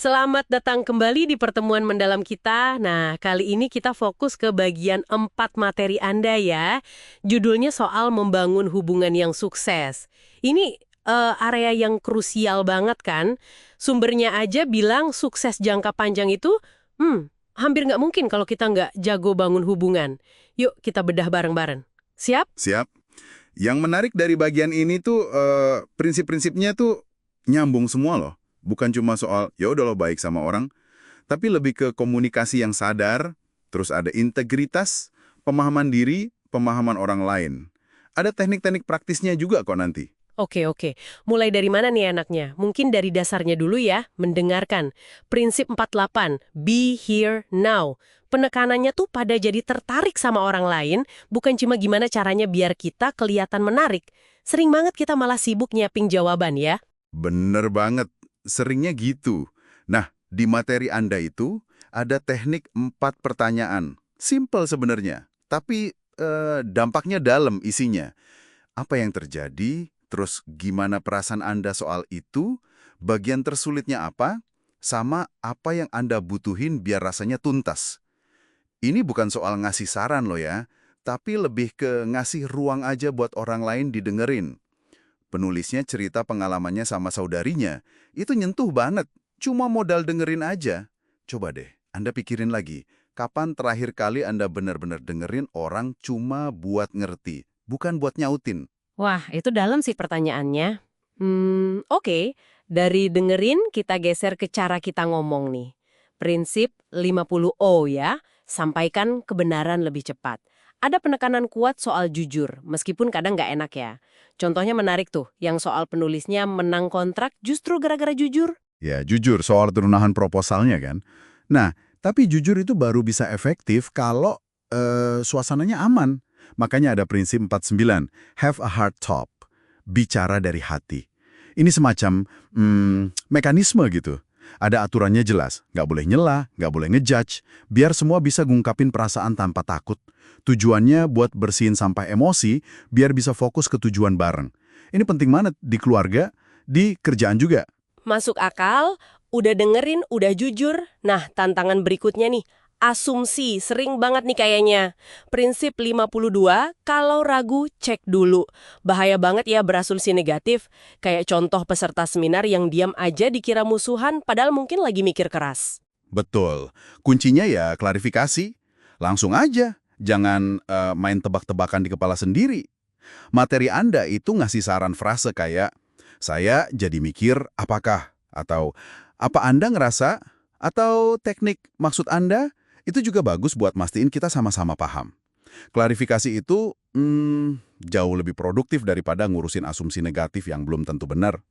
Selamat datang kembali di pertemuan mendalam kita. Nah, kali ini kita fokus ke bagian 4 materi Anda ya. Judulnya soal membangun hubungan yang sukses. Ini area yang krusial banget kan? Sumbernya aja bilang sukses jangka panjang itu, hampir nggak mungkin kalau kita nggak jago bangun hubungan. Yuk kita bedah bareng-bareng. Siap? Siap. Yang menarik dari bagian ini tuh prinsip-prinsipnya tuh nyambung semua loh. Bukan cuma soal ya udah lo baik sama orang, tapi lebih ke komunikasi yang sadar, terus ada integritas, pemahaman diri, pemahaman orang lain. Ada teknik-teknik praktisnya juga kok nanti. Oke. Mulai dari mana nih enaknya? Mungkin dari dasarnya dulu ya, mendengarkan. Prinsip 48, be here now. Penekanannya tuh pada jadi tertarik sama orang lain, bukan cuma gimana caranya biar kita kelihatan menarik. Sering banget kita malah sibuk nyiapin jawaban ya. Bener banget, seringnya gitu. Nah, di materi Anda itu ada teknik 4 pertanyaan. Simple sebenarnya, tapi dampaknya dalam isinya. Apa yang terjadi? Terus gimana perasaan Anda soal itu? Bagian tersulitnya apa? Sama apa yang Anda butuhin biar rasanya tuntas. Ini bukan soal ngasih saran loh ya, tapi lebih ke ngasih ruang aja buat orang lain didengerin. Penulisnya cerita pengalamannya sama saudarinya. Itu nyentuh banget, cuma modal dengerin aja. Coba deh, Anda pikirin lagi, kapan terakhir kali Anda benar-benar dengerin orang cuma buat ngerti, bukan buat nyautin? Wah, itu dalam sih pertanyaannya. Oke. Dari dengerin, kita geser ke cara kita ngomong nih. Prinsip 50O ya, sampaikan kebenaran lebih cepat. Ada penekanan kuat soal jujur, meskipun kadang nggak enak ya. Contohnya menarik tuh, yang soal penulisnya menang kontrak justru gara-gara jujur. Ya, jujur soal turunan proposalnya kan. Nah, tapi jujur itu baru bisa efektif kalau suasananya aman. Makanya ada prinsip 49, have a heart talk, bicara dari hati. Ini semacam mekanisme gitu. Ada aturannya jelas, nggak boleh nyela, nggak boleh ngejudge, biar semua bisa ngungkapin perasaan tanpa takut. Tujuannya buat bersihin sampah emosi, biar bisa fokus ke tujuan bareng. Ini penting banget di keluarga, di kerjaan juga. Masuk akal, udah dengerin, udah jujur. Nah, tantangan berikutnya nih, asumsi, sering banget nih kayaknya. Prinsip 52, kalau ragu, cek dulu. Bahaya banget ya berasumsi negatif, kayak contoh peserta seminar yang diam aja dikira musuhan, padahal mungkin lagi mikir keras. Betul. Kuncinya ya klarifikasi. Langsung aja. Jangan main tebak-tebakan di kepala sendiri. Materi Anda itu ngasih saran frase kayak, saya jadi mikir apakah, atau apa Anda ngerasa, atau teknik maksud Anda, itu juga bagus buat mastiin kita sama-sama paham. Klarifikasi itu jauh lebih produktif daripada ngurusin asumsi negatif yang belum tentu benar.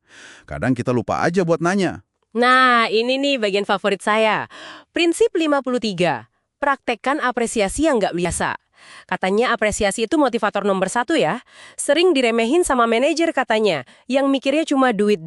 Kadang kita lupa aja buat nanya. Nah, ini nih bagian favorit saya. Prinsip 53, praktekkan apresiasi yang nggak biasa. Katanya apresiasi itu motivator nomor 1 ya. Sering diremehin sama manajer katanya, yang mikirnya cuma duit.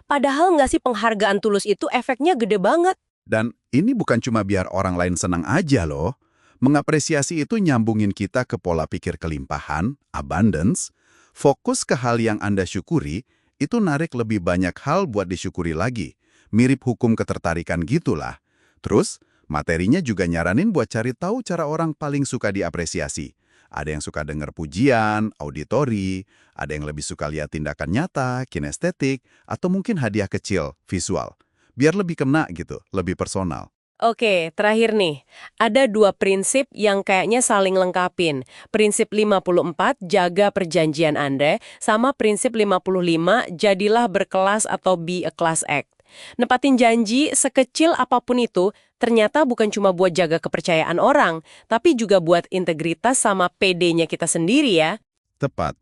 Padahal nggak sih penghargaan tulus itu efeknya gede banget. Dan ini bukan cuma biar orang lain senang aja loh. Mengapresiasi itu nyambungin kita ke pola pikir kelimpahan, abundance. Fokus ke hal yang Anda syukuri, itu narik lebih banyak hal buat disyukuri lagi. Mirip hukum ketertarikan gitulah. Terus, materinya juga nyaranin buat cari tahu cara orang paling suka diapresiasi. Ada yang suka denger pujian, auditori, ada yang lebih suka lihat tindakan nyata, kinestetik, atau mungkin hadiah kecil, visual. Biar lebih kena gitu, lebih personal. Oke, terakhir nih. Ada 2 prinsip yang kayaknya saling lengkapin. Prinsip 54, jaga perjanjian Anda, sama prinsip 55, jadilah berkelas atau be a class act. Nepatin janji sekecil apapun itu, ternyata bukan cuma buat jaga kepercayaan orang, tapi juga buat integritas sama PD-nya kita sendiri ya. Tepat.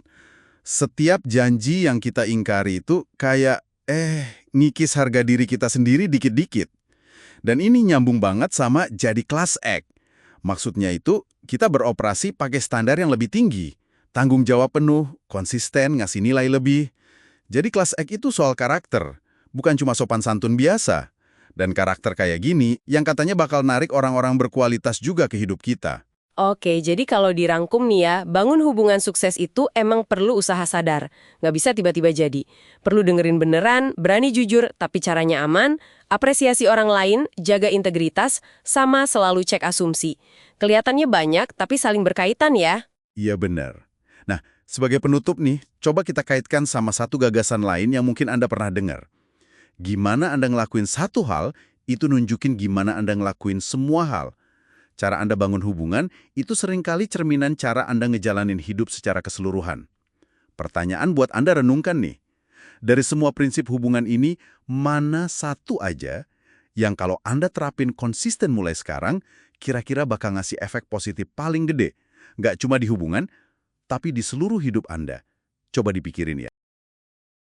Setiap janji yang kita ingkari itu kayak, ngikis harga diri kita sendiri dikit-dikit. Dan ini nyambung banget sama jadi class act. Maksudnya itu, kita beroperasi pakai standar yang lebih tinggi. Tanggung jawab penuh, konsisten, ngasih nilai lebih. Jadi class act itu soal karakter, bukan cuma sopan santun biasa. Dan karakter kayak gini, yang katanya bakal narik orang-orang berkualitas juga ke hidup kita. Oke, jadi kalau dirangkum nih ya, bangun hubungan sukses itu emang perlu usaha sadar. Nggak bisa tiba-tiba jadi. Perlu dengerin beneran, berani jujur, tapi caranya aman, Apresiasi orang lain, jaga integritas, sama selalu cek asumsi. Kelihatannya banyak, tapi saling berkaitan ya. Iya benar. Nah, sebagai penutup nih, coba kita kaitkan sama satu gagasan lain yang mungkin Anda pernah dengar. Gimana Anda ngelakuin satu hal, itu nunjukin gimana Anda ngelakuin semua hal. Cara Anda bangun hubungan, itu seringkali cerminan cara Anda ngejalanin hidup secara keseluruhan. Pertanyaan buat Anda renungkan nih. Dari semua prinsip hubungan ini, mana satu aja yang kalau Anda terapin konsisten mulai sekarang, kira-kira bakal ngasih efek positif paling gede? Nggak cuma di hubungan, tapi di seluruh hidup Anda. Coba dipikirin ya.